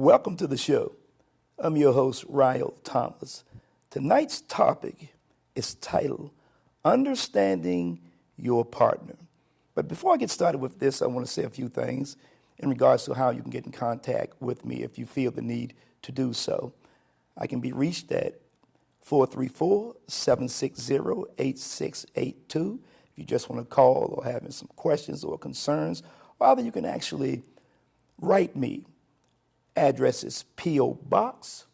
Welcome to the show. I'm your host, Ryal Thomas. Tonight's topic is titled, Understanding Your Partner. But before I get started with this, I want to say a few things in regards to how you can get in contact with me if you feel the need to do so. I can be reached at 434-760-8682 if you just want to call or having some questions or concerns, or either you can actually write me. Address is P.O. Box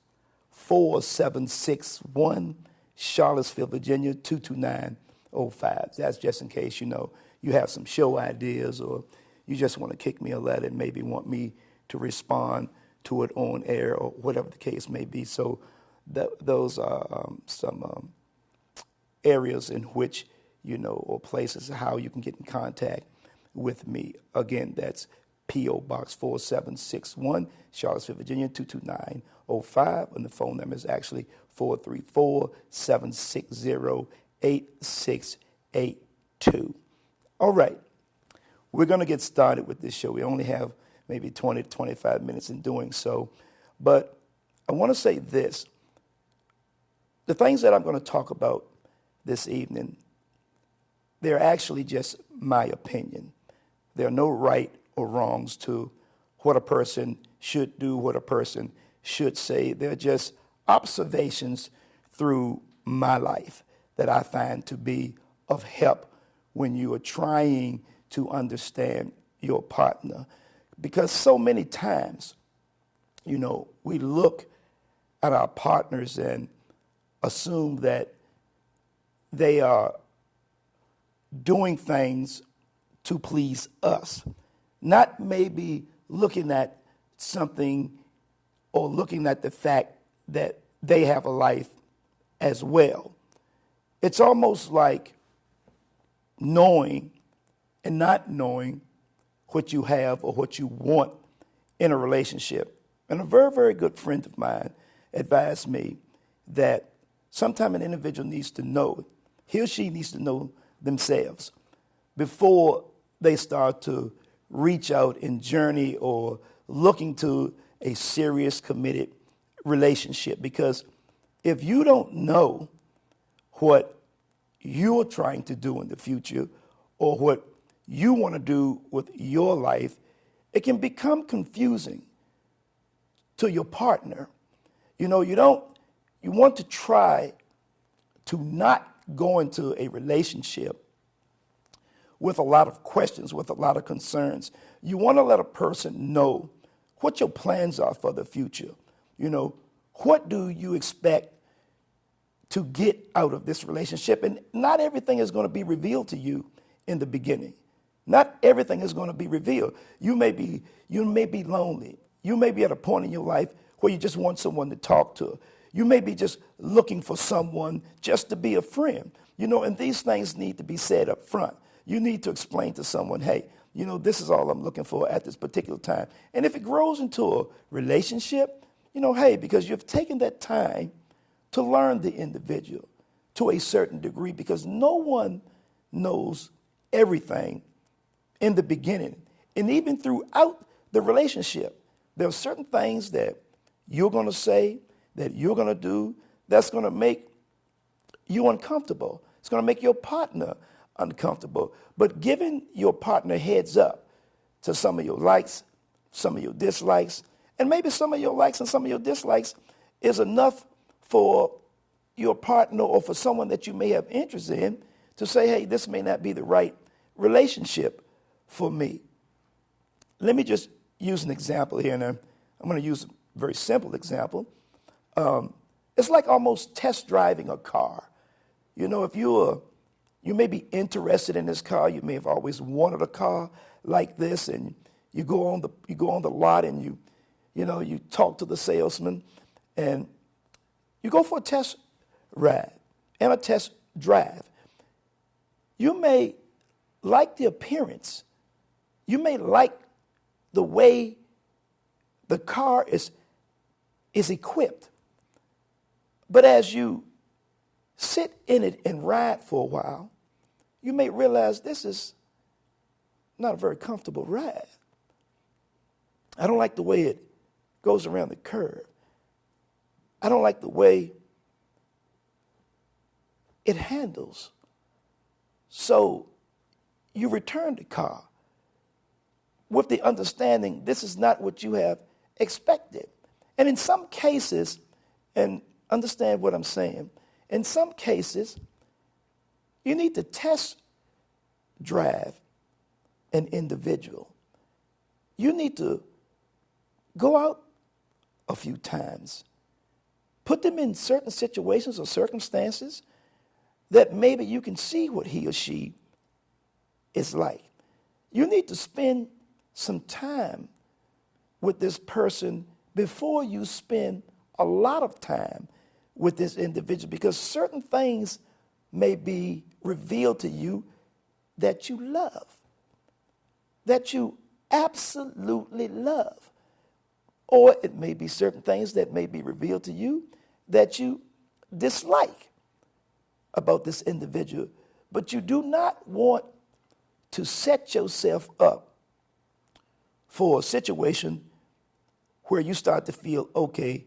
4761, Charlottesville, Virginia 22905. That's just in case you have some show ideas or you just want to kick me a letter and maybe want me to respond to it on air or whatever the case may be. So those are some areas in which, or places how you can get in contact with me. Again, that's P.O. Box 4761, Charlottesville, Virginia 22905, and the phone number is actually 434-760-8682. All right, we're going to get started with this show. We only have maybe 20 to 25 minutes in doing so, but I want to say this. The things that I'm going to talk about this evening, they're actually just my opinion. There are no right or wrongs to what a person should do, what a person should say. They're just observations through my life that I find to be of help when you are trying to understand your partner. Because so many times, we look at our partners and assume that they are doing things to please us. Not maybe looking at something or looking at the fact that they have a life as well. It's almost like knowing and not knowing what you have or what you want in a relationship. And a very, very good friend of mine advised me that sometimes an individual needs to know, he or she needs to know themselves before they start to reach out and journey or looking to a serious, committed relationship. Because if you don't know what you're trying to do in the future or what you want to do with your life, it can become confusing to your partner. You want to try to not go into a relationship with a lot of questions, with a lot of concerns. You want to let a person know what your plans are for the future. What do you expect to get out of this relationship? And not everything is going to be revealed to you in the beginning. Not everything is going to be revealed. You may be lonely. You may be at a point in your life where you just want someone to talk to. You may be just looking for someone just to be a friend. And these things need to be said up front. You need to explain to someone, hey, this is all I'm looking for at this particular time. And if it grows into a relationship, hey, because you've taken that time to learn the individual to a certain degree, because no one knows everything in the beginning. And even throughout the relationship, there are certain things that you're going to say, that you're going to do, that's going to make you uncomfortable. It's going to make your partner uncomfortable. But giving your partner heads up to some of your likes, some of your dislikes, and maybe some of your likes and some of your dislikes is enough for your partner or for someone that you may have interest in to say, hey, this may not be the right relationship for me. Let me just use an example here, and I'm going to use a very simple example. It's like almost test driving a car. If you may be interested in this car. You may have always wanted a car like this, and you go on the lot and you talk to the salesman, and you go for a test ride and a test drive. You may like the appearance. You may like the way the car is equipped. But as you sit in it and ride for a while, you may realize this is not a very comfortable ride. I don't like the way it goes around the curve. I don't like the way it handles. So you return the car with the understanding this is not what you have expected. And in some cases, and understand what I'm saying, in some cases, you need to test drive an individual. You need to go out a few times, put them in certain situations or circumstances that maybe you can see what he or she is like. You need to spend some time with this person before you spend a lot of time with this individual, because certain things may be revealed to you that you love, that you absolutely love. Or it may be certain things that may be revealed to you that you dislike about this individual. But you do not want to set yourself up for a situation where you start to feel, okay,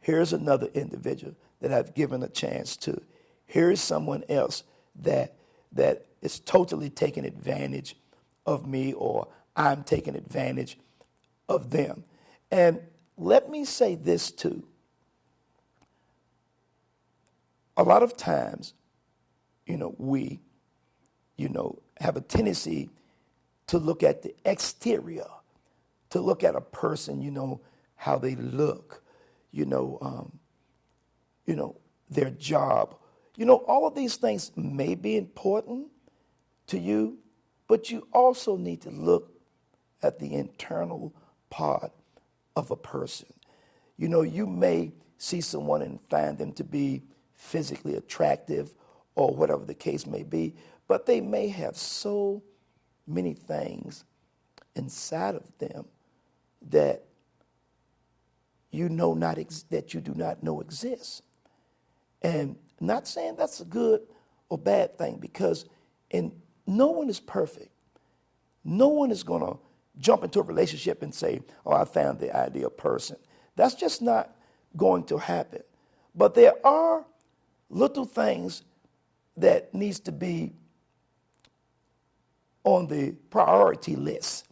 here's another individual that I've given a chance to. Here is someone else that is totally taking advantage of me, or I'm taking advantage of them. And let me say this too. A lot of times, we, have a tendency to look at the exterior, to look at a person, how they look, their job. All of these things may be important to you, but you also need to look at the internal part of a person. You may see someone and find them to be physically attractive or whatever the case may be, but they may have so many things inside of them that that you do not know exist. And not saying that's a good or bad thing, because no one is perfect. No one is going to jump into a relationship and say, oh, I found the ideal person. That's just not going to happen. But there are little things that needs to be on the priority list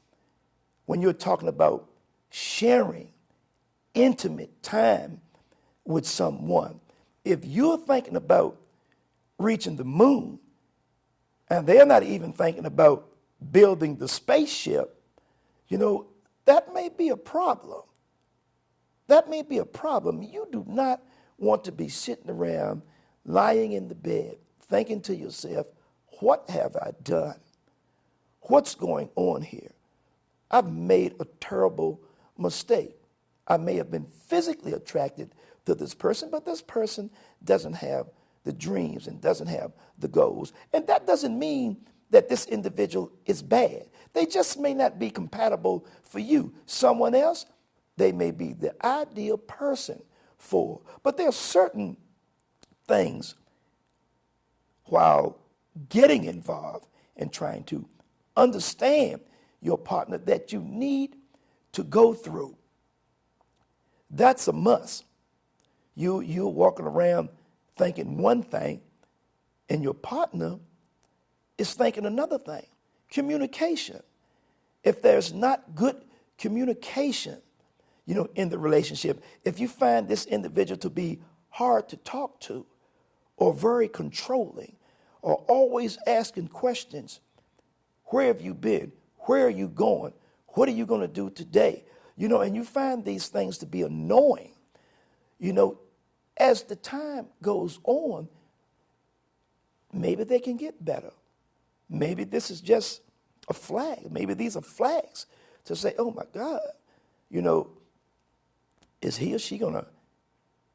when you're talking about sharing intimate time with someone. If you're thinking about reaching the moon and they're not even thinking about building the spaceship, that may be a problem. That may be a problem. You do not want to be sitting around, lying in the bed, thinking to yourself, what have I done? What's going on here? I've made a terrible mistake. I may have been physically attracted to this person, but this person doesn't have the dreams and doesn't have the goals. And that doesn't mean that this individual is bad. They just may not be compatible for you. Someone else, they may be the ideal person for. But there are certain things while getting involved and trying to understand your partner that you need to go through. That's a must. You're walking around thinking one thing, and your partner is thinking another thing. Communication. If there's not good communication, in the relationship, if you find this individual to be hard to talk to, or very controlling, or always asking questions, where have you been? Where are you going? What are you going to do today? And you find these things to be annoying. As the time goes on, maybe they can get better. Maybe this is just a flag. Maybe these are flags to say, oh my God, is he or she going to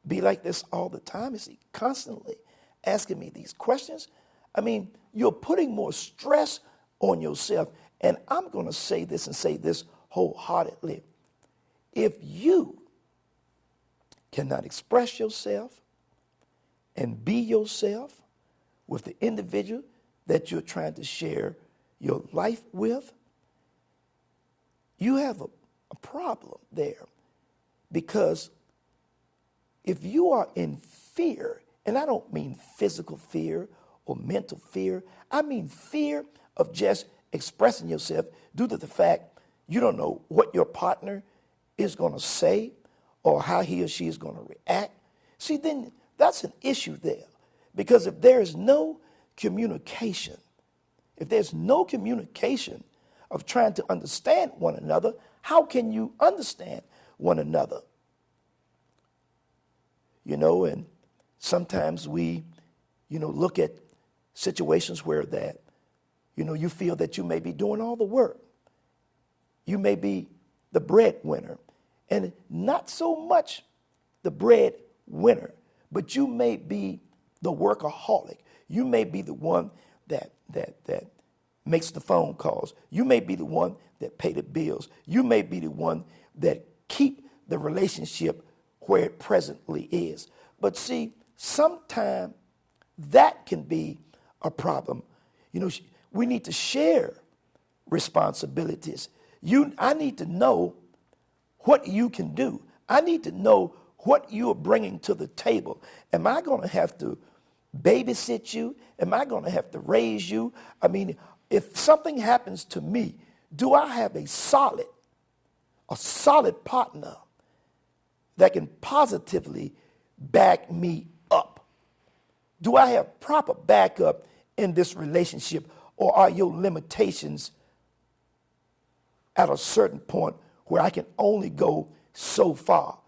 be like this all the time? Is he constantly asking me these questions? I mean, you're putting more stress on yourself. And I'm going to say this and say this wholeheartedly. If you cannot express yourself and be yourself with the individual that you're trying to share your life with, you have a problem there. Because if you are in fear, and I don't mean physical fear or mental fear, I mean fear of just expressing yourself due to the fact you don't know what your partner is going to say or how he or she is going to react. See, then that's an issue there. Because if there is no communication, if there's no communication of trying to understand one another, how can you understand one another? You know, and sometimes we, look at situations where that, you feel that you may be doing all the work. You may be the breadwinner, and not so much the breadwinner, but you may be the workaholic. You may be the one that makes the phone calls. You may be the one that pay the bills. You may be the one that keep the relationship where it presently is. But see, sometimes that can be a problem. We need to share responsibilities. I need to know what you can do. I need to know what you are bringing to the table. Am I going to have to babysit you? Am I going to have to raise you? I mean, if something happens to me, do I have a solid partner that can positively back me up? Do I have proper backup in this relationship, or are your limitations at a certain point where I can only go so far?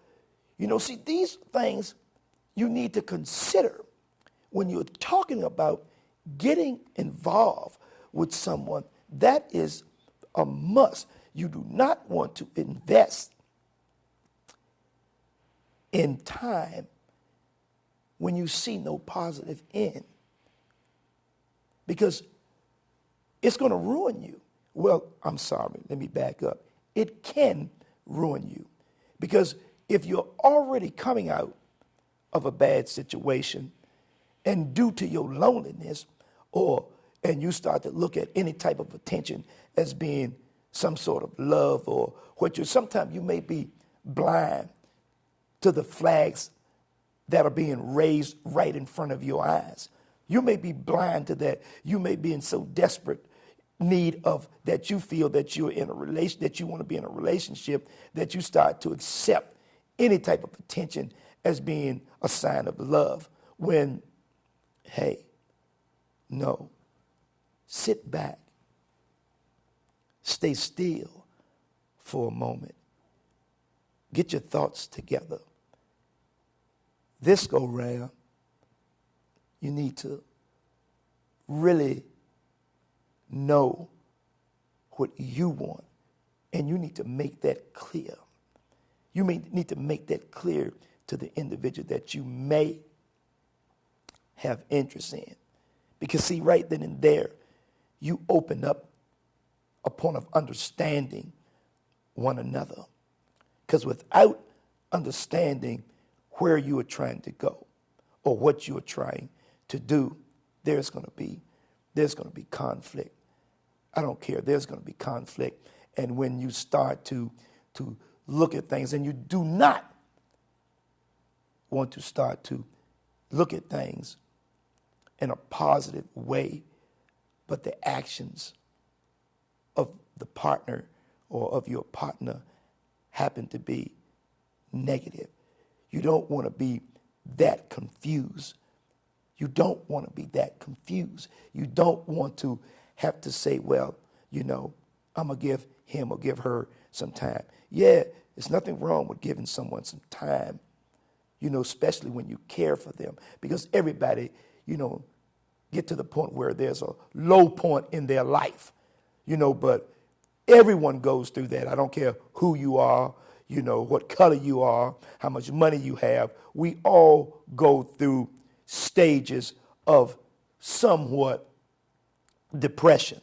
See, these things you need to consider when you're talking about getting involved with someone. That is a must. You do not want to invest in time when you see no positive end, because it's going to ruin you. Well, I'm sorry, let me back up. It can ruin you, because if you're already coming out of a bad situation, and due to your loneliness, and you start to look at any type of attention as being some sort of love, or sometimes you may be blind to the flags that are being raised right in front of your eyes. You may be blind to that. You may be in so desperate need of that you feel that you're in a relation, that you want to be in a relationship, that you start to accept any type of attention as being a sign of love. When, hey, no, sit back, stay still for a moment, get your thoughts together. This go round, you need to really know what you want, and you need to make that clear. You may need to make that clear to the individual that you may have interest in. Because see, right then and there, you open up a point of understanding one another. Because without understanding where you are trying to go or what you are trying to do, there's going to be conflict. I don't care. There's going to be conflict. And when you start to look at things, and you do not want to start to look at things in a positive way, but the actions of the partner or of your partner happen to be negative. You don't want to be that confused. You don't want to be that confused. You don't want to have to say, well, I'm going to give him or give her some time. Yeah, there's nothing wrong with giving someone some time, especially when you care for them. Because everybody, get to the point where there's a low point in their life, but everyone goes through that. I don't care who you are, what color you are, how much money you have. We all go through stages of somewhat depression,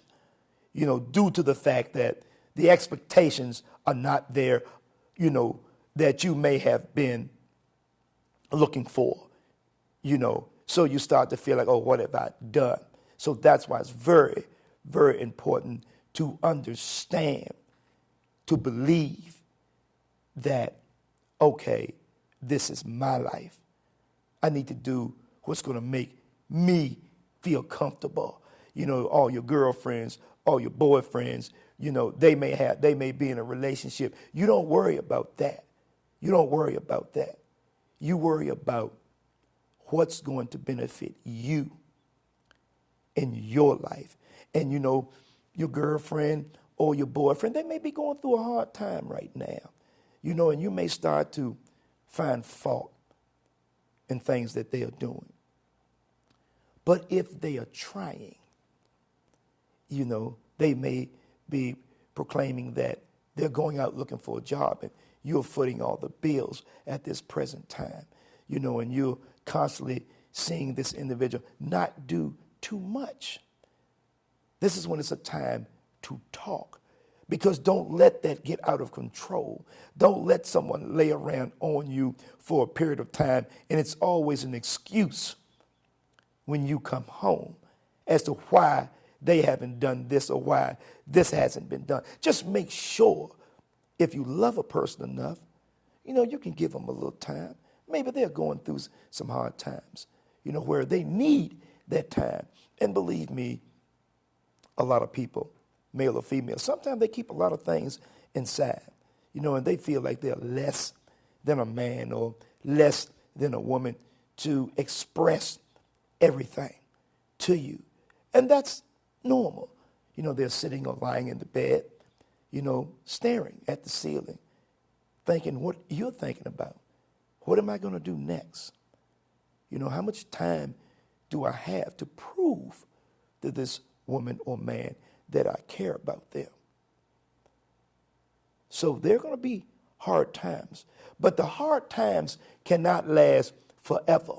due to the fact that the expectations are not there, that you may have been looking for, So you start to feel like, oh, what have I done? So that's why it's very, very important to understand, to believe that okay, this is my life. I need to do what's going to make me feel comfortable. You know, all your girlfriends, all your boyfriends, you know, they may be in a relationship. You don't worry about that. You don't worry about that. You worry about what's going to benefit you in your life. And you know, your girlfriend or your boyfriend, they may be going through a hard time right now. You know, and you may start to find fault in things that they are doing. But if they are trying, you know, they may be proclaiming that they're going out looking for a job and you're footing all the bills at this present time, you know, and you're constantly seeing this individual not do too much. This is when it's a time to talk, because don't let that get out of control. Don't let someone lay around on you for a period of time, and it's always an excuse when you come home as to why they haven't done this or why this hasn't been done. Just make sure, if you love a person enough, you know, you can give them a little time. Maybe they're going through some hard times, you know, where they need that time. And believe me, a lot of people, male or female, sometimes they keep a lot of things inside, you know, and they feel like they're less than a man or less than a woman to express everything to you. And that's normal. You know, they're sitting or lying in the bed, you know, staring at the ceiling, thinking what you're thinking about. What am I going to do next? You know, how much time do I have to prove to this woman or man that I care about them? So there are going to be hard times, but the hard times cannot last forever.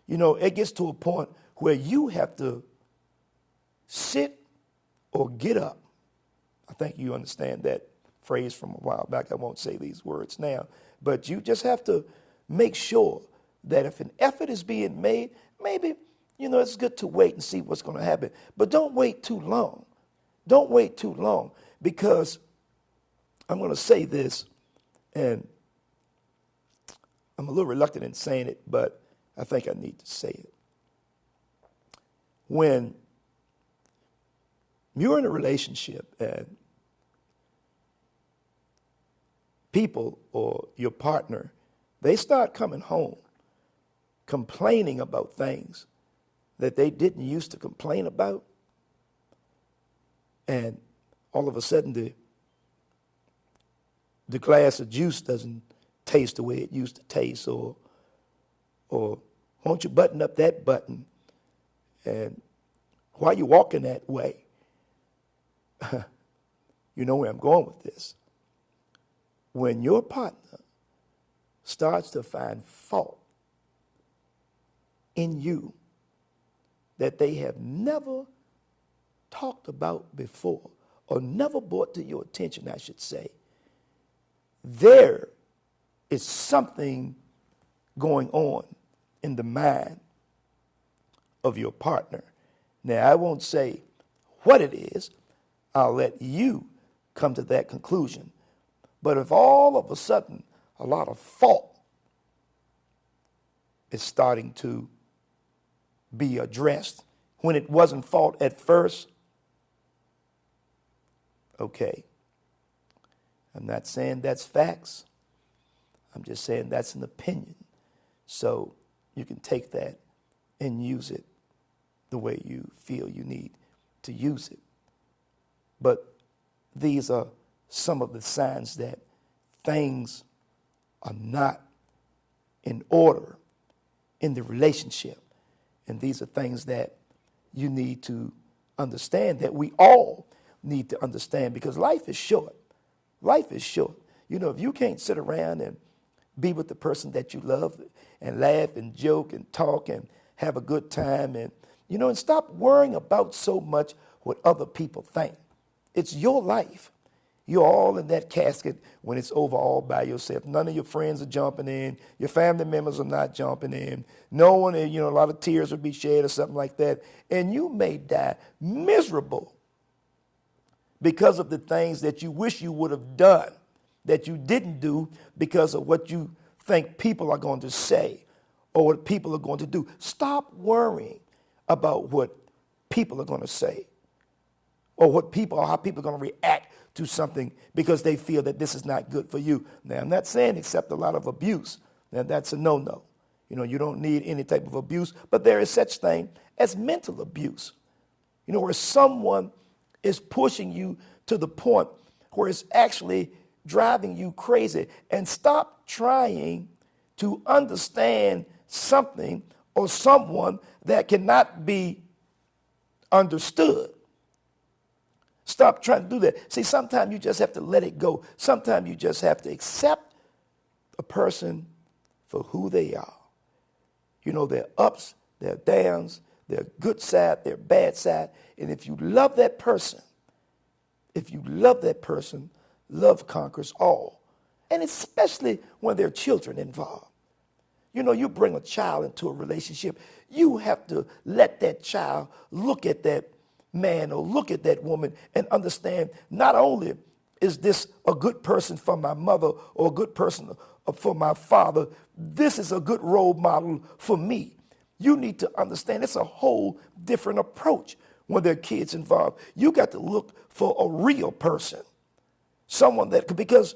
You know, it gets to a point where you have to sit or get up. I think you understand that phrase from a while back. I won't say these words now, but you just have to make sure that if an effort is being made, maybe, you know, it's good to wait and see what's going to happen. But don't wait too long. Don't wait too long, because I'm going to say this, and I'm a little reluctant in saying it, but I think I need to say it. When you're in a relationship and people or your partner, they start coming home complaining about things that they didn't used to complain about, and all of a sudden the glass of juice doesn't taste the way it used to taste, or won't you button up that button, and why are you walking that way? You know where I'm going with this. When your partner starts to find fault in you that they have never talked about before, or never brought to your attention, I should say, there is something going on in the mind of your partner. Now, I won't say what it is. I'll let you come to that conclusion. But if all of a sudden a lot of fault is starting to be addressed when it wasn't fault at first, okay, I'm not saying that's facts. I'm just saying that's an opinion. So you can take that and use it the way you feel you need to use it. But these are some of the signs that things are not in order in the relationship. And these are things that you need to understand, that we all need to understand, because life is short. Life is short. You know, if you can't sit around and be with the person that you love and laugh and joke and talk and have a good time, and, you know, and stop worrying about so much what other people think. It's your life. You're all in that casket when it's over all by yourself. None of your friends are jumping in. Your family members are not jumping in. No one, you know, a lot of tears would be shed or something like that. And you may die miserable because of the things that you wish you would have done that you didn't do because of what you think people are going to say or what people are going to do. Stop worrying about what people are going to say or how people are going to react to something because they feel that this is not good for you. Now, I'm not saying accept a lot of abuse. Now, that's a no-no. You don't need any type of abuse, but there is such thing as mental abuse. Where someone is pushing you to the point where it's actually driving you crazy. And stop trying to understand something or someone that cannot be understood. Stop trying to do that. See, sometimes you just have to let it go. Sometimes you just have to accept a person for who they are. Their ups, their downs, their good side, their bad side. And if you love that person, love conquers all. And especially when there are children involved. You bring a child into a relationship, you have to let that child look at that man or look at that woman and understand not only is this a good person for my mother or a good person for my father, this is a good role model for me. You need to understand it's a whole different approach when there are kids involved. You got to look for a real person, someone that, because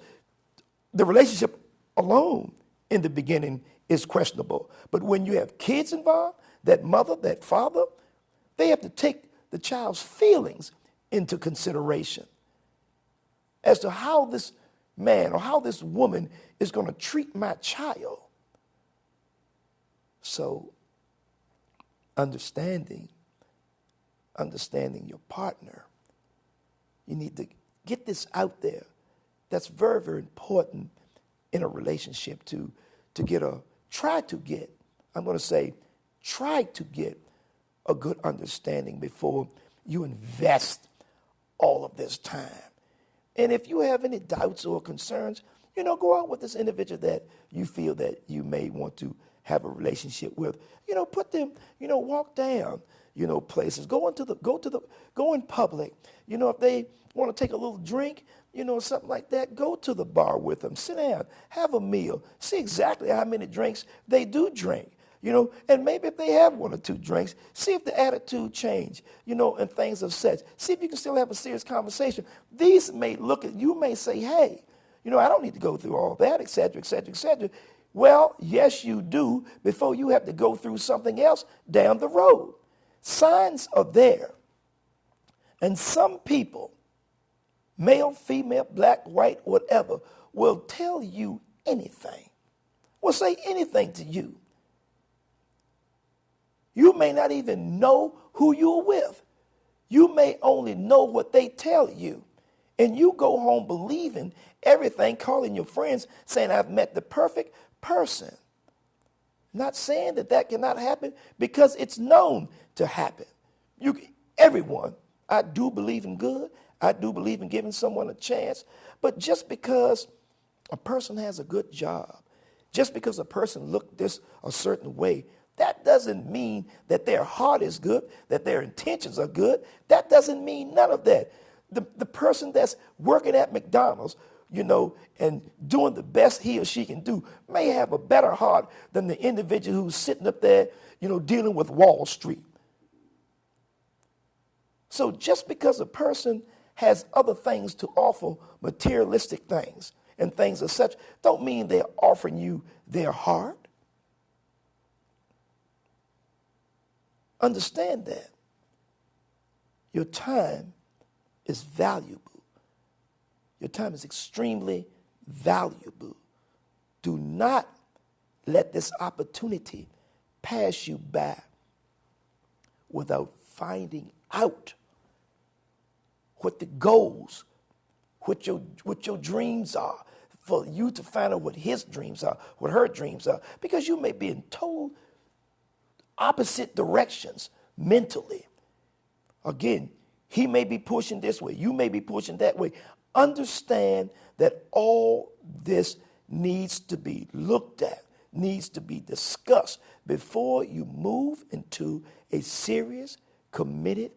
the relationship alone in the beginning is questionable. But when you have kids involved, that mother, that father, they have to take the child's feelings into consideration as to how this man or how this woman is going to treat my child. So understanding your partner, you need to get this out there. That's very, very important in a relationship try to get a good understanding before you invest all of this time. And if you have any doubts or concerns, go out with this individual that you feel that you may want to have a relationship with. Put them, walk down, places. Go in public. If they want to take a little drink, something like that, go to the bar with them. Sit down, have a meal. See exactly how many drinks they do drink. And maybe if they have one or two drinks, see if the attitude change, and things of such. See if you can still have a serious conversation. These may you may say, hey, I don't need to go through all that, et cetera, et cetera, et cetera. Well, yes, you do before you have to go through something else down the road. Signs are there. And some people, male, female, black, white, whatever, will tell you anything, will say anything to you. You may not even know who you're with. You may only know what they tell you. And you go home believing everything, calling your friends, saying, I've met the perfect person. Not saying that cannot happen, because it's known to happen. Everyone, I do believe in good. I do believe in giving someone a chance. But just because a person has a good job, just because a person looked a certain way, that doesn't mean that their heart is good, that their intentions are good. That doesn't mean none of that. The person that's working at McDonald's, and doing the best he or she can do may have a better heart than the individual who's sitting up there, dealing with Wall Street. So just because a person has other things to offer, materialistic things and things as such, don't mean they're offering you their heart. Understand that. Your time is valuable. Your time is extremely valuable. Do not let this opportunity pass you by without finding out what the goals, what your dreams are, for you to find out what his dreams are, what her dreams are, because you may be in total opposite directions mentally. Again, he may be pushing this way, you may be pushing that way. Understand that all this needs to be looked at, needs to be discussed before you move into a serious, committed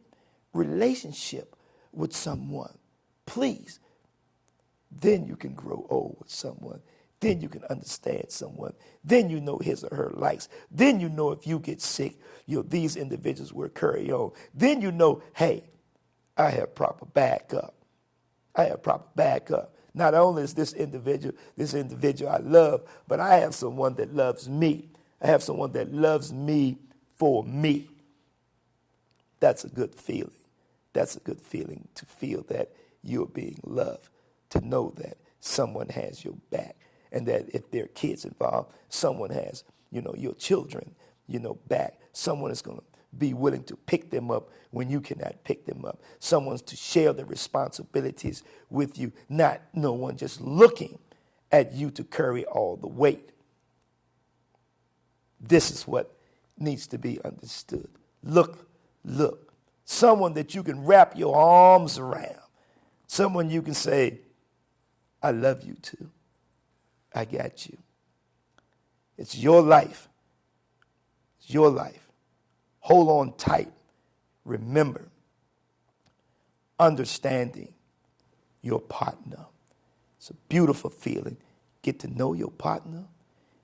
relationship with someone. Please, Then you can grow old with someone. Then you can understand someone. Then you know his or her likes. Then you know if you get sick, these individuals will carry on. Then you know, hey, I have proper backup. I have proper backup. Not only is this individual I love, but I have someone that loves me. I have someone that loves me for me. That's a good feeling. That's a good feeling to feel that you're being loved, to know that someone has your back, and that if there are kids involved, someone has, your children, back. Someone is going to be willing to pick them up when you cannot pick them up. Someone's to share the responsibilities with you, not no one just looking at you to carry all the weight. This is what needs to be understood. Look. Someone that you can wrap your arms around. Someone you can say, I love you too. I got you. It's your life. It's your life. Hold on tight. Remember, understanding your partner. It's a beautiful feeling. Get to know your partner,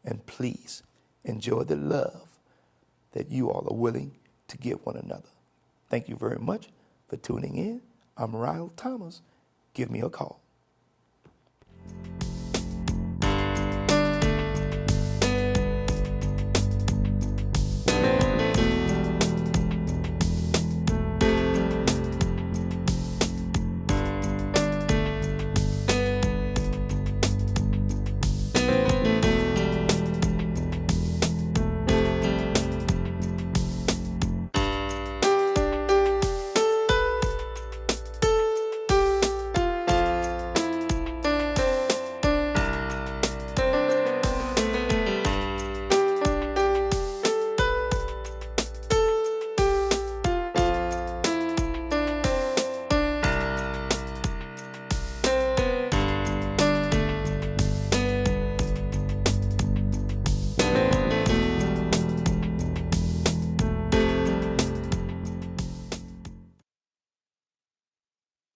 and please enjoy the love that you all are willing to give one another. Thank you very much for tuning in. I'm Ryal Thomas. Give me a call.